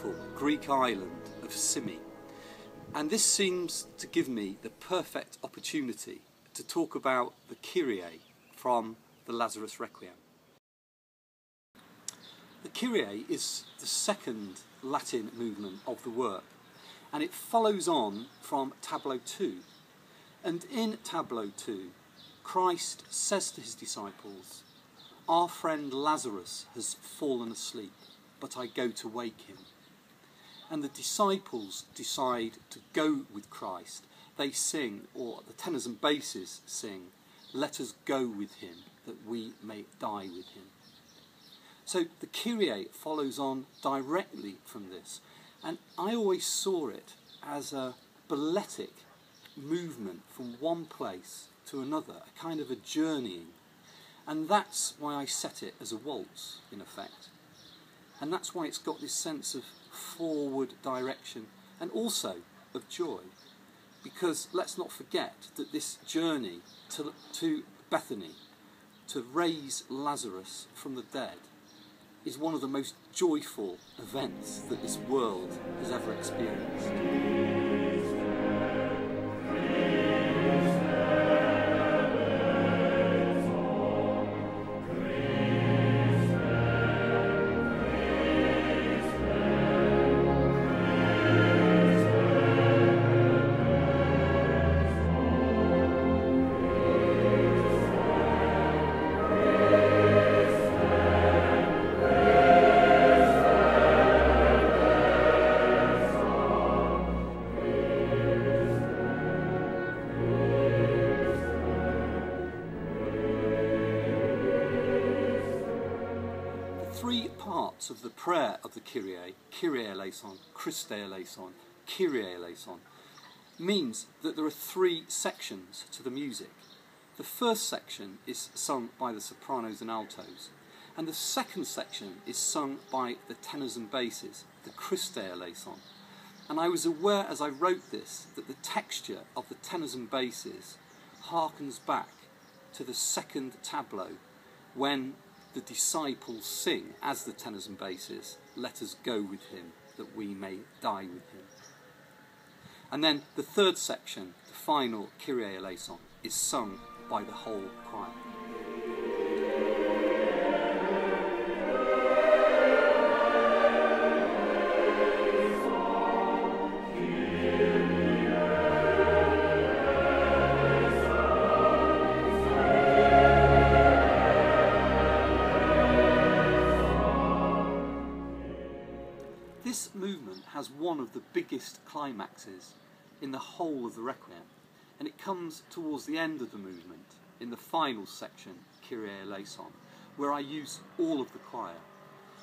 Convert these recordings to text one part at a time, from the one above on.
beautiful Greek island of Symi, and this seems to give me the perfect opportunity to talk about the Kyrie from the Lazarus Requiem. The Kyrie is the second Latin movement of the work, and it follows on from Tableau 2. And in Tableau 2, Christ says to his disciples, "Our friend Lazarus has fallen asleep, but I go to wake him." And the disciples decide to go with Christ. They sing, or the tenors and basses sing, "Let us go with him, that we may die with him." So the Kyrie follows on directly from this, and I always saw it as a balletic movement from one place to another, a kind of a journeying. And that's why I set it as a waltz, in effect. And that's why it's got this sense of forward direction and also of joy. Because let's not forget that this journey to Bethany, to raise Lazarus from the dead, is one of the most joyful events that this world has ever experienced. Three parts of the prayer of the Kyrie, Kyrie Eleison, Christe Eleison, Kyrie Eleison, means that there are three sections to the music. The first section is sung by the sopranos and altos, and the second section is sung by the tenors and basses, the Christe Eleison. And I was aware as I wrote this that the texture of the tenors and basses harkens back to the second tableau when the disciples sing, as the tenors and basses, "Let us go with him, that we may die with him." And then the third section, the final Kyrie Eleison, is sung by the whole choir. This movement has one of the biggest climaxes in the whole of the Requiem, and it comes towards the end of the movement, in the final section, Kyrie Eleison, where I use all of the choir.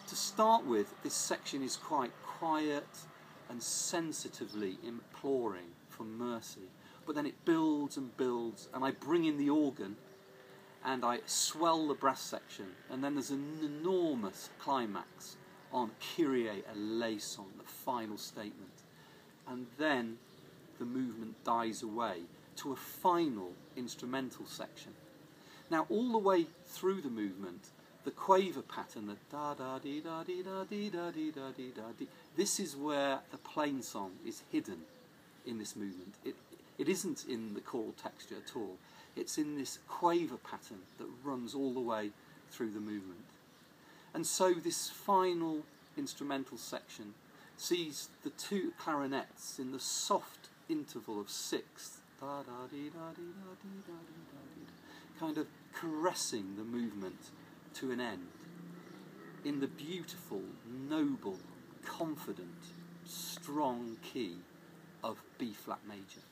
To start with, this section is quite quiet and sensitively imploring for mercy, but then it builds and builds, and I bring in the organ, and I swell the brass section, and then there's an enormous climax on Kyrie Eleison, the final statement. And then the movement dies away to a final instrumental section. Now all the way through the movement, the quaver pattern, the da-da-dee-da-dee-da-dee-da-dee-da-dee-da-dee, this is where the plain song is hidden in this movement. It isn't in the choral texture at all. It's in this quaver pattern that runs all the way through the movement. And so this final instrumental section sees the two clarinets in the soft interval of sixths, kind of caressing the movement to an end, in the beautiful, noble, confident, strong key of B flat major.